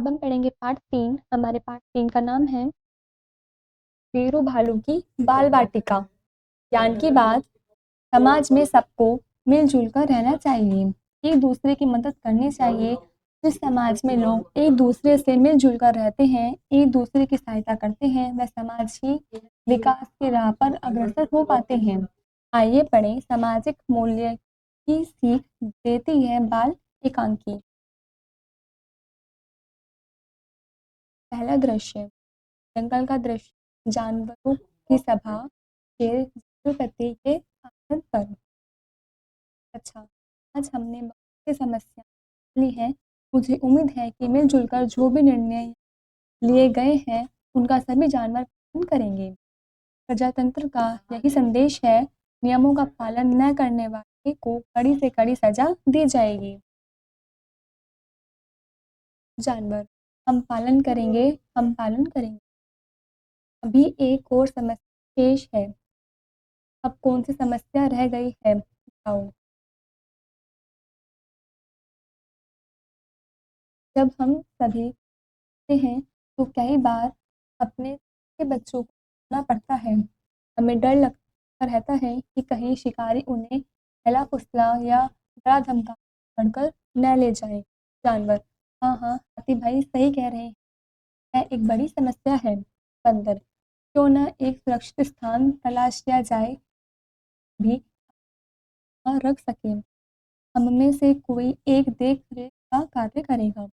अब हम पढ़ेंगे पाठ 3। हमारे पाठ 3 का नाम है वीरू भालू की बाल वाटिका। ज्ञान की बात। समाज में सबको मिलजुल कर रहना चाहिए, एक दूसरे की मदद करनी चाहिए। जिस समाज में लोग एक दूसरे से मिलजुल कर रहते हैं, एक दूसरे की सहायता करते हैं, वह समाज ही विकास की राह पर अग्रसर हो पाते हैं। आइए पढ़ें। सामाजिक मूल्य की सीख देती है बाल एकांकी। पहला दृश्य, जंगल का दृश्य, जानवरों की सभा, शेर पत्ती के आनंद पर। अच्छा, आज हमने बहुत सी समस्या ली है। मुझे उम्मीद है कि मिलजुल कर जो भी निर्णय लिए गए हैं उनका सभी जानवर पालन करेंगे। प्रजातंत्र का यही संदेश है, नियमों का पालन न करने वाले को कड़ी से कड़ी सजा दी जाएगी। जानवर, हम पालन करेंगे, हम पालन करेंगे। अभी एक और समस्या शेष है। अब कौन सी समस्या रह गई है, बताओ। जब हम सभी देखते हैं तो कई बार अपने के बच्चों को पालना पड़ता है। हमें डर लगता रहता है कि कहीं शिकारी उन्हें फैला फुसला या डरा धमका पड़कर न ले जाए। जानवर, हाँ हाँ, हाथी भाई सही कह रहे हैं, यह एक बड़ी समस्या है। बंदर, क्यों न एक सुरक्षित स्थान तलाश किया जाए, भी वहाँ रख सके। हम में से कोई एक देख रेख का कार्य करेगा।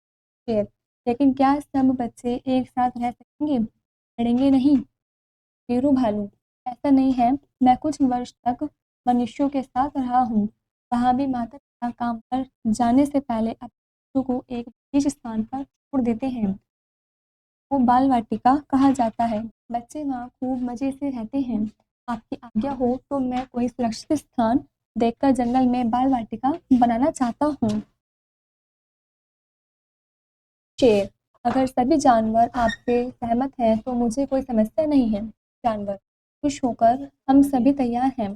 शेर, लेकिन क्या सब बच्चे एक साथ रह सकेंगे? लड़ेंगे नहीं। वीरू भालू, ऐसा नहीं है। मैं कुछ वर्ष तक मनुष्यों के साथ रहा हूँ। वहाँ भी माता पिता काम पर जाने से पहले अपने बच्चों को एक विशेष स्थान पर छोड़ देते हैं। वो बाल वाटिका कहा जाता है। बच्चे वहाँ खूब मजे से रहते हैं। आपकी आज्ञा हो तो मैं कोई सुरक्षित स्थान देखकर जंगल में बाल वाटिका बनाना चाहता हूँ। शेर, अगर सभी जानवर आपसे सहमत हैं तो मुझे कोई समस्या नहीं है। जानवर, खुश होकर हम सभी तैयार हैं।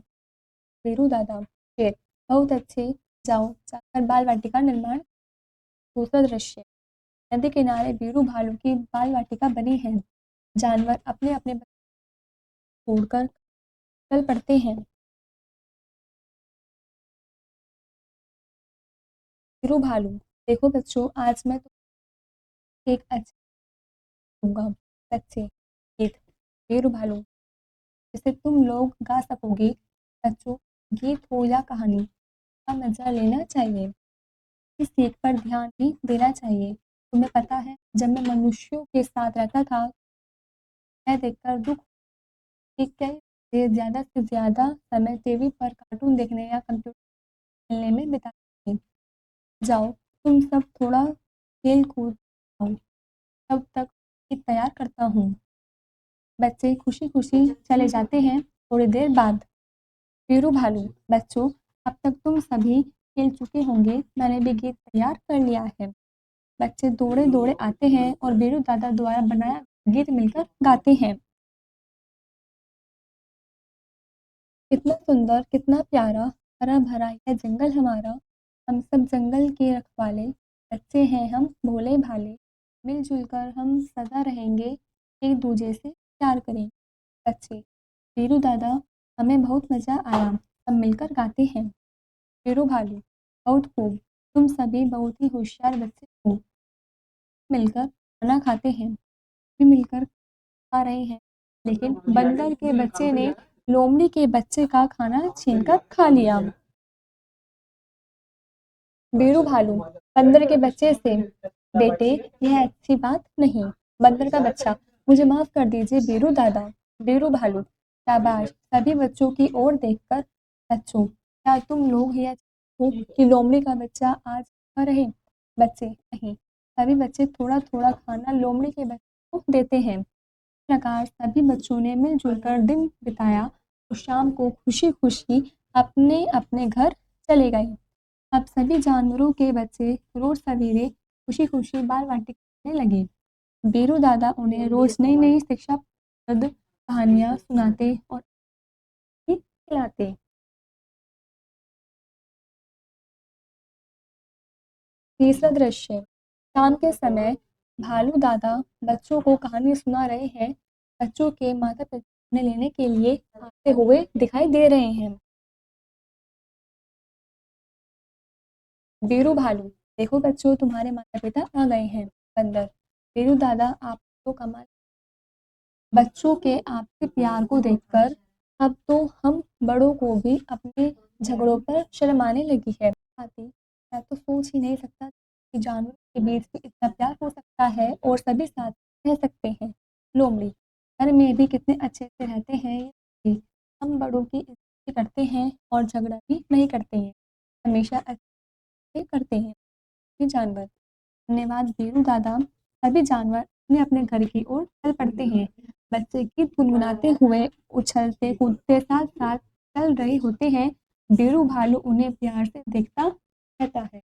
वीरू दादा। शेर, बहुत अच्छे, जाओ जाकर बाल वाटिका निर्माण। दूसरा दृश्य, नदी किनारे वीरू भालू की बाल वाटिका बनी है। जानवर अपने अपने बच्चे छोड़कर चल पड़ते हैं। वीरू भालू, देखो बच्चों, आज मैं तुम्हें एक अच्छा दूंगा। बच्चे, गीत। वीरू भालू, जिसे तुम लोग गा सकोगे। बच्चों, गीत हो या कहानी का मजा लेना चाहिए, इस सीख पर ध्यान भी देना चाहिए। तुम्हें पता है, जब मैं मनुष्यों के साथ रहता था, मैं देखकर दुख कि कई बच्चे ज़्यादा से ज़्यादा समय टीवी पर कार्टून देखने या कंप्यूटर खेलने में बिताते थे। जाओ, तुम सब थोड़ा खेल कूद आओ, तब तक गीत तैयार करता हूँ। बच्चे खुशी खुशी चले जाते हैं। थोड़ी देर बाद वीरू भालू, बच्चों, अब तक तुम सभी खेल चुके होंगे, मैंने भी गीत तैयार कर लिया है। बच्चे दौड़े दौड़े आते हैं और वीरू दादा द्वारा बनाया गीत मिलकर गाते हैं। कितना सुंदर, कितना प्यारा, हरा भरा यह जंगल हमारा। हम सब जंगल के रखवाले, बच्चे हैं हम भोले भाले। मिलजुल कर हम सदा रहेंगे, एक दूजे से प्यार करें। बच्चे, वीरू दादा, हमें बहुत मज़ा आया, सब मिलकर गाते हैं। वीरू भालू, बहुत खूब, तुम सभी बहुत ही होशियार बच्चे हो। मिलकर खाना खाते हैं, भी मिलकर खा रहे हैं, लेकिन बंदर के बच्चे ने लोमड़ी के बच्चे का खाना छीनकर खा लिया। वीरू भालू बंदर के बच्चे से, बेटे, यह अच्छी बात नहीं। बंदर का बच्चा, मुझे माफ कर दीजिए वीरू दादा। वीरू भालू, शाबाश, सभी बच्चों की ओर देखकर, बच्चों, क्या तुम लोग यह चाहते हो कि लोमड़ी का बच्चा आज भूखा रहे? बच्चे, नहीं, सभी बच्चे थोड़ा थोड़ा खाना लोमड़ी के बच्चे को देते हैं। इस प्रकार सभी बच्चों ने मिलजुल कर दिन बिताया और शाम को खुशी खुशी अपने अपने घर चले गए। अब सभी जानवरों के बच्चे रोज सवेरे खुशी खुशी बाल बाटी करने लगे। बीरू दादा उन्हें रोज नई नई शिक्षाप्रद कहानियां सुनाते और भी खिलाते। तीसरा दृश्य, शाम के समय भालू दादा बच्चों को कहानी सुना रहे हैं। बच्चों के माता-पिता उन्हें लेने के लिए आते हुए दिखाई दे रहे हैं। वीरू भालू, देखो बच्चों तुम्हारे माता-पिता आ गए हैं। बंदर, वीरू दादा आप तो कमाल। बच्चों के आपसी प्यार को देखकर अब तो हम बड़ों को भी अपने झगड़ों पर शर्म आने लगी है। हाथी, मैं तो सोच ही नहीं सकता कि जानवरों के बीच भी इतना प्यार हो सकता है और सभी साथ रह सकते हैं। लोमड़ी, घर में भी कितने अच्छे से रहते हैं ये। हम बड़ों की इज्जत करते हैं और झगड़ा भी नहीं करते हैं, हमेशा अच्छे से करते हैं। ये जानवर, धन्यवाद वीरू दादा। सभी जानवर अपने अपने घर की ओर चल पड़ते हैं। बच्चे गीत गुनगुनाते हुए उछलते कूदते साथ साथ चल रहे होते हैं। वीरू भालू उन्हें प्यार से देखता रहता है।